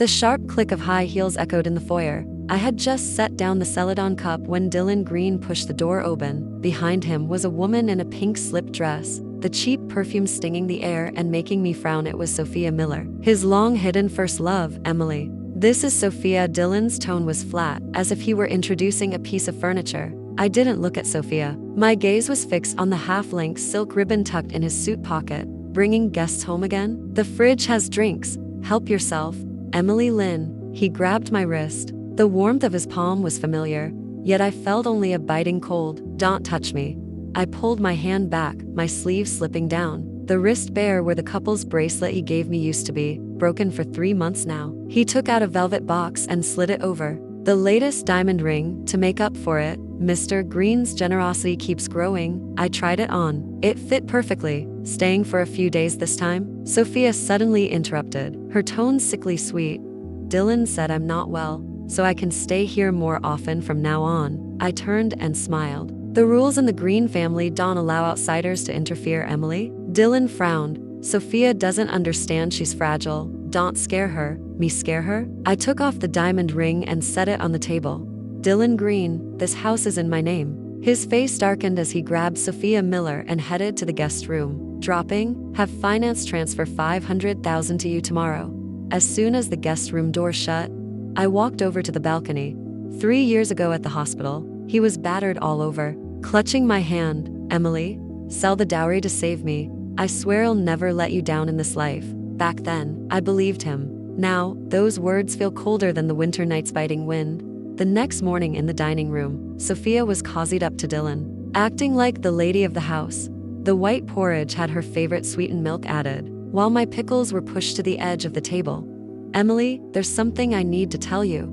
The sharp click of high heels echoed in the foyer. I had just set down the Celadon cup when Dylan Green pushed the door open. Behind him was a woman in a pink slip dress, the cheap perfume stinging the air and making me frown. It was Sophia Miller, his long-hidden first love, Emily. "This is Sophia." Dylan's tone was flat, as if he were introducing a piece of furniture. I didn't look at Sophia. My gaze was fixed on the half-length silk ribbon tucked in his suit pocket. "Bringing guests home again? The fridge has drinks. Help yourself." "Emily Lynn." He grabbed my wrist. The warmth of his palm was familiar, yet I felt only a biting cold. "Don't touch me." I pulled my hand back, my sleeve slipping down. The wrist bare where the couple's bracelet he gave me used to be, broken for 3 months now. He took out a velvet box and slid it over. "The latest diamond ring, to make up for it. Mr. Green's generosity keeps growing." I tried it on. It fit perfectly. "Staying for a few days this time?" Sophia suddenly interrupted, her tone sickly sweet. "Dylan said I'm not well, so I can stay here more often from now on." I turned and smiled. "The rules in the Green family don't allow outsiders to interfere, Emily." Dylan frowned. "Sophia doesn't understand. She's fragile. Don't scare her." "Me scare her?" I took off the diamond ring and set it on the table. "Dylan Green, this house is in my name." His face darkened as he grabbed Sophia Miller and headed to the guest room. Dropping, "Have finance transfer $500,000 to you tomorrow." As soon as the guest room door shut, I walked over to the balcony. 3 years ago at the hospital, he was battered all over. Clutching my hand, "Emily, sell the dowry to save me. I swear I'll never let you down in this life." Back then, I believed him. Now, those words feel colder than the winter night's biting wind. The next morning in the dining room, Sophia was cozied up to Dylan, acting like the lady of the house. The white porridge had her favorite sweetened milk added, while my pickles were pushed to the edge of the table. "Emily, there's something I need to tell you."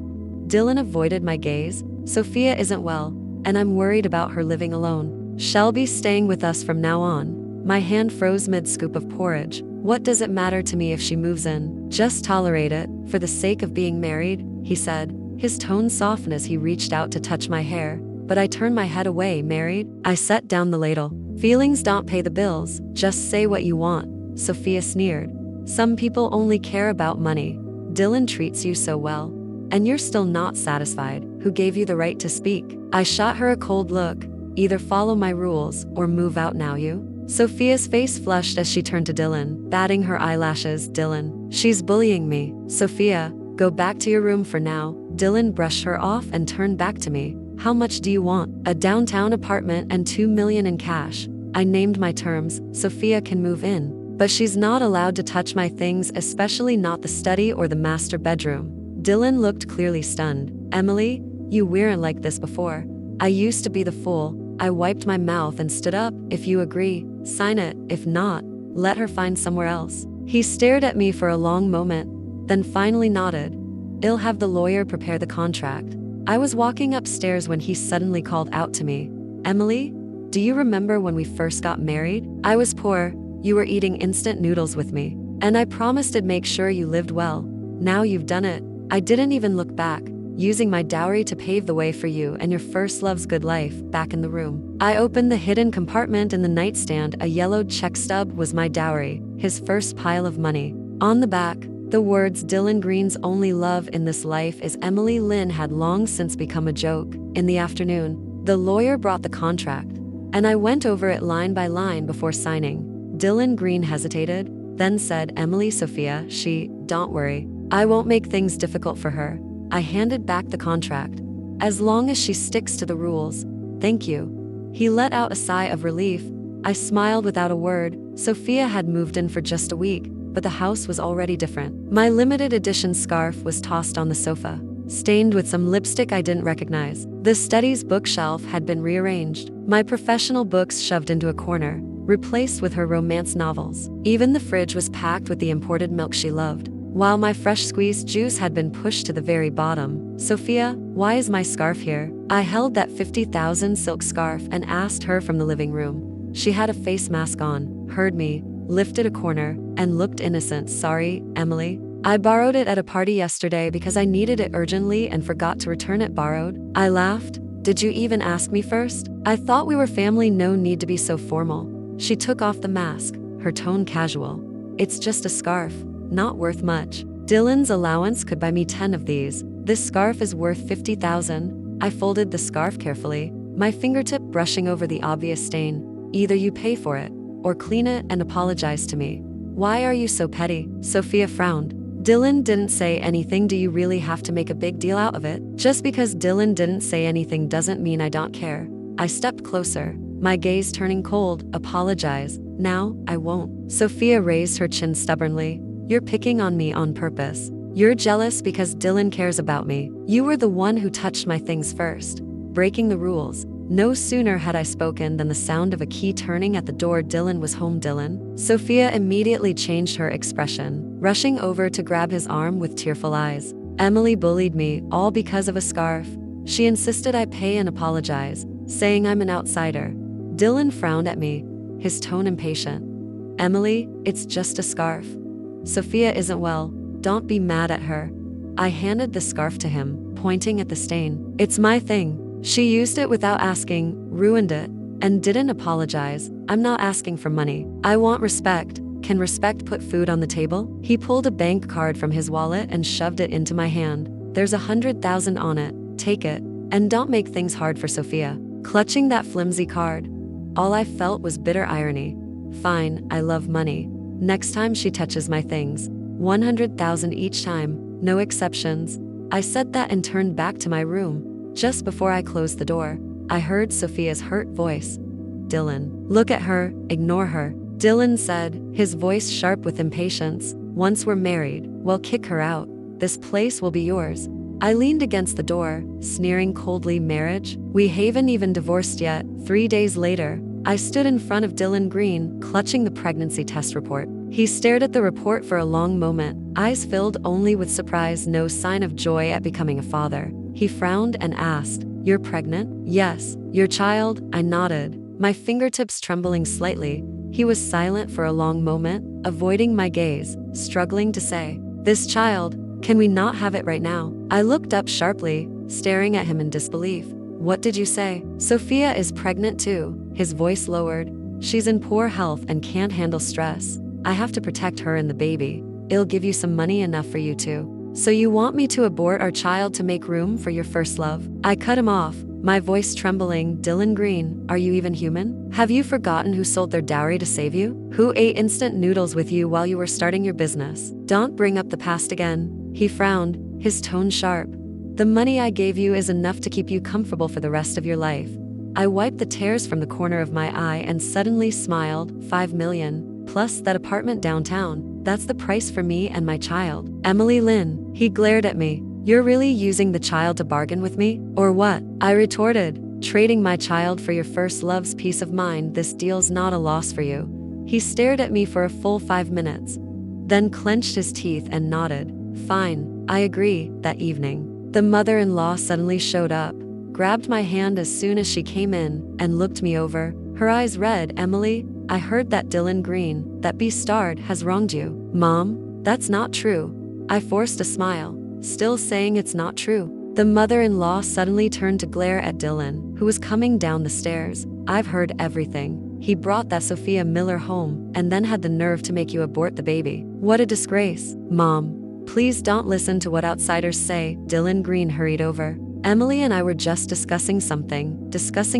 Dylan avoided my gaze. "Sophia isn't well, and I'm worried about her living alone. She'll be staying with us from now on." My hand froze mid-scoop of porridge. "What does it matter to me if she moves in? Just tolerate it, for the sake of being married," he said. His tone softened as he reached out to touch my hair, but I turned my head away. "Married?" I set down the ladle. "Feelings don't pay the bills. Just say what you want." Sophia sneered. "Some people only care about money. Dylan treats you so well, and you're still not satisfied. Who gave you the right to speak?" I shot her a cold look. "Either follow my rules, or move out now you." Sophia's face flushed as she turned to Dylan, batting her eyelashes. "Dylan, she's bullying me." "Sophia, go back to your room for now." Dylan brushed her off and turned back to me. "How much do you want?" "A downtown apartment and $2 million in cash." I named my terms. "Sophia can move in, but she's not allowed to touch my things, especially not the study or the master bedroom." Dylan looked clearly stunned. "Emily, you weren't like this before." "I used to be the fool." I wiped my mouth and stood up. "If you agree, sign it. If not, let her find somewhere else." He stared at me for a long moment, then finally nodded. "I'll have the lawyer prepare the contract." I was walking upstairs when he suddenly called out to me. "Emily, do you remember when we first got married? I was poor, you were eating instant noodles with me, and I promised I'd make sure you lived well. Now you've done it." I didn't even look back, using my dowry to pave the way for you and your first love's good life. Back in the room, I opened the hidden compartment in the nightstand. A yellowed check stub was my dowry, his first pile of money. On the back, the words, "Dylan Green's only love in this life is Emily Lynn," had long since become a joke. In the afternoon, the lawyer brought the contract, and I went over it line by line before signing. Dylan Green hesitated, then said, "Emily, Sophia, don't worry. I won't make things difficult for her." I handed back the contract. "As long as she sticks to the rules." "Thank you." He let out a sigh of relief. I smiled without a word. Sophia had moved in for just a week, but the house was already different. My limited edition scarf was tossed on the sofa, stained with some lipstick I didn't recognize. The study's bookshelf had been rearranged, my professional books shoved into a corner, replaced with her romance novels. Even the fridge was packed with the imported milk she loved, while my fresh squeezed juice had been pushed to the very bottom. "Sophia, why is my scarf here?" I held that 50,000 silk scarf and asked her from the living room. She had a face mask on, heard me, lifted a corner, and looked innocent. "Sorry, Emily. I borrowed it at a party yesterday because I needed it urgently and forgot to return it borrowed." I laughed. "Did you even ask me first? I thought we were family. No need to be so formal." She took off the mask, her tone casual. "It's just a scarf, not worth much." Dylan's allowance could buy me 10 of these. This scarf is worth 50,000. I folded the scarf carefully, my fingertip brushing over the obvious stain. Either you pay for it, or clean it and apologize to me. Why are you so petty? Sophia frowned. Dylan didn't say anything. Do you really have to make a big deal out of it? Just because Dylan didn't say anything doesn't mean I don't care. I stepped closer, my gaze turning cold. Apologize. Now, I won't. Sophia raised her chin stubbornly. You're picking on me on purpose. You're jealous because Dylan cares about me. You were the one who touched my things first, breaking the rules. No sooner had I spoken than the sound of a key turning at the door. Dylan was home. Dylan? Sophia immediately changed her expression, rushing over to grab his arm with tearful eyes. Emily bullied me, all because of a scarf. She insisted I pay and apologize, saying I'm an outsider. Dylan frowned at me, his tone impatient. Emily, it's just a scarf. Sophia isn't well. Don't be mad at her. I handed the scarf to him, pointing at the stain. It's my thing. She used it without asking, ruined it, and didn't apologize. I'm not asking for money. I want respect. Can respect put food on the table? He pulled a bank card from his wallet and shoved it into my hand. There's 100,000 on it. Take it. And don't make things hard for Sophia. Clutching that flimsy card, all I felt was bitter irony. Fine, I love money. Next time she touches my things, 100,000 each time, no exceptions. I said that and turned back to my room. Just before I closed the door, I heard Sophia's hurt voice. Dylan, look at her, ignore her. Dylan said, his voice sharp with impatience. Once we're married, well, kick her out. This place will be yours. I leaned against the door, sneering coldly. Marriage? We haven't even divorced yet. 3 days later, I stood in front of Dylan Green, clutching the pregnancy test report. He stared at the report for a long moment, eyes filled only with surprise, no sign of joy at becoming a father. He frowned and asked, You're pregnant? Yes. Your child? I nodded, my fingertips trembling slightly. He was silent for a long moment, avoiding my gaze, struggling to say, This child, can we not have it right now? I looked up sharply, staring at him in disbelief. What did you say? Sophia is pregnant too. His voice lowered. She's in poor health and can't handle stress. I have to protect her and the baby. It'll give you some money enough for you too. So you want me to abort our child to make room for your first love? I cut him off, my voice trembling. Dylan Green, are you even human? Have you forgotten who sold their dowry to save you? Who ate instant noodles with you while you were starting your business? Don't bring up the past again. He frowned, his tone sharp. The money I gave you is enough to keep you comfortable for the rest of your life. I wiped the tears from the corner of my eye and suddenly smiled. 5 million, plus that apartment downtown. That's the price for me and my child. Emily Lynn. He glared at me. You're really using the child to bargain with me? Or what? I retorted. Trading my child for your first love's peace of mind. This deal's not a loss for you. He stared at me for a full 5 minutes, then clenched his teeth and nodded. Fine, I agree. That evening, the mother-in-law suddenly showed up, grabbed my hand as soon as she came in, and looked me over, her eyes red. Emily, I heard that Dylan Green, that bastard, has wronged you. Mom, that's not true. I forced a smile, still saying it's not true. The mother-in-law suddenly turned to glare at Dylan, who was coming down the stairs. I've heard everything. He brought that Sophia Miller home, and then had the nerve to make you abort the baby. What a disgrace. Mom, please don't listen to what outsiders say. Dylan Green hurried over. Emily and I were just discussing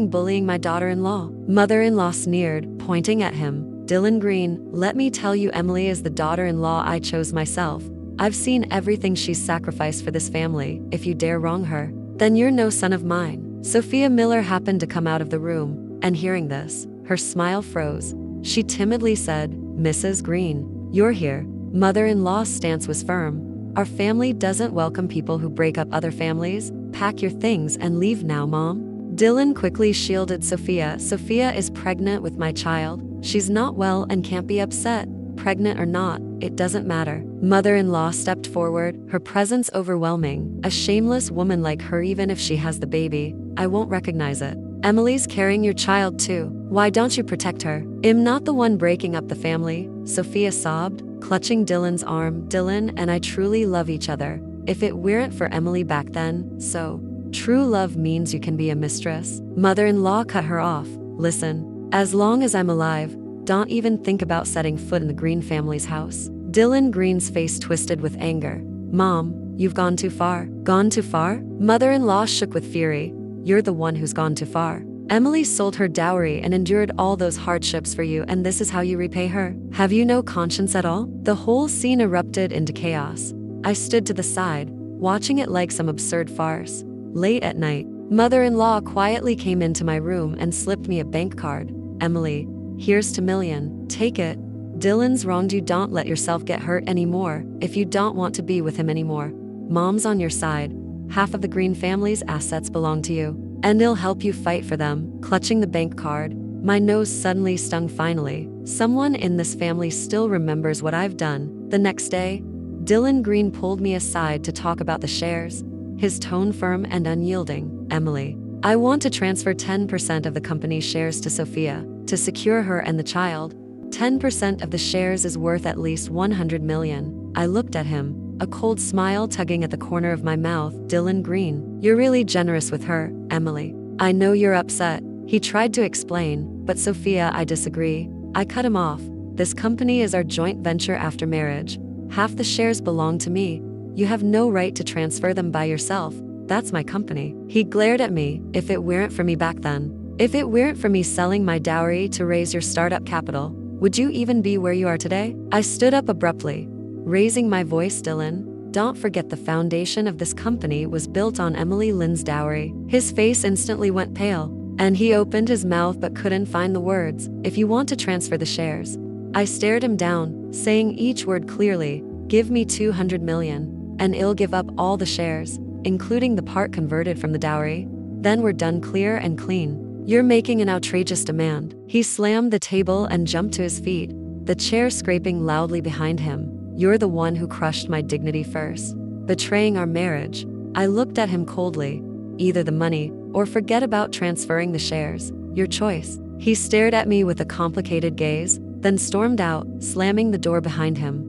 bullying my daughter-in-law. Mother-in-law sneered, pointing at him. Dylan Green, let me tell you, Emily is the daughter-in-law I chose myself. I've seen everything she's sacrificed for this family. If you dare wrong her, then you're no son of mine. Sophia Miller happened to come out of the room, and hearing this, her smile froze. She timidly said, Mrs. Green, you're here. Mother-in-law's stance was firm. Our family doesn't welcome people who break up other families. Pack your things and leave now, Mom. Dylan quickly shielded Sophia. Sophia is pregnant with my child. She's not well and can't be upset. Pregnant or not, it doesn't matter. Mother-in-law stepped forward, her presence overwhelming. A shameless woman like her, even if she has the baby, I won't recognize it. Emily's carrying your child too. Why don't you protect her? I'm not the one breaking up the family, Sophia sobbed, clutching Dylan's arm. Dylan and I truly love each other. If it weren't for Emily back then, so. True love means you can be a mistress. Mother-in-law cut her off. Listen, as long as I'm alive, don't even think about setting foot in the Green family's house. Dylan Green's face twisted with anger. Mom, you've gone too far. Gone too far? Mother-in-law shook with fury. You're the one who's gone too far. Emily sold her dowry and endured all those hardships for you, and this is how you repay her? Have you no conscience at all? The whole scene erupted into chaos. I stood to the side, watching it like some absurd farce. Late at night, mother-in-law quietly came into my room and slipped me a bank card. Emily, here's $2 million. Take it. Dylan's wronged you. Don't let yourself get hurt anymore if you don't want to be with him anymore. Mom's on your side. Half of the Green family's assets belong to you, and he'll help you fight for them. Clutching the bank card, my nose suddenly stung. Finally, someone in this family still remembers what I've done. The next day, Dylan Green pulled me aside to talk about the shares, his tone firm and unyielding. Emily, I want to transfer 10% of the company's shares to Sophia to secure her and the child. 10% of the shares is worth at least $100 million. I looked at him, a cold smile tugging at the corner of my mouth. Dylan Green, you're really generous with her, Emily. I know you're upset. He tried to explain, but Sophia, I disagree. I cut him off. This company is our joint venture after marriage. Half the shares belong to me. You have no right to transfer them by yourself. That's my company. He glared at me. If it weren't for me back then, if it weren't for me selling my dowry to raise your startup capital, would you even be where you are today? I stood up abruptly, raising my voice. Dylan, don't forget the foundation of this company was built on Emily Lynn's dowry. His face instantly went pale, and he opened his mouth but couldn't find the words. If you want to transfer the shares. I stared him down, saying each word clearly. Give me $200 million, and I'll give up all the shares, including the part converted from the dowry. Then we're done, clear and clean. You're making an outrageous demand. He slammed the table and jumped to his feet, the chair scraping loudly behind him. You're the one who crushed my dignity first, betraying our marriage. I looked at him coldly. Either the money, or forget about transferring the shares. Your choice. He stared at me with a complicated gaze, then stormed out, slamming the door behind him.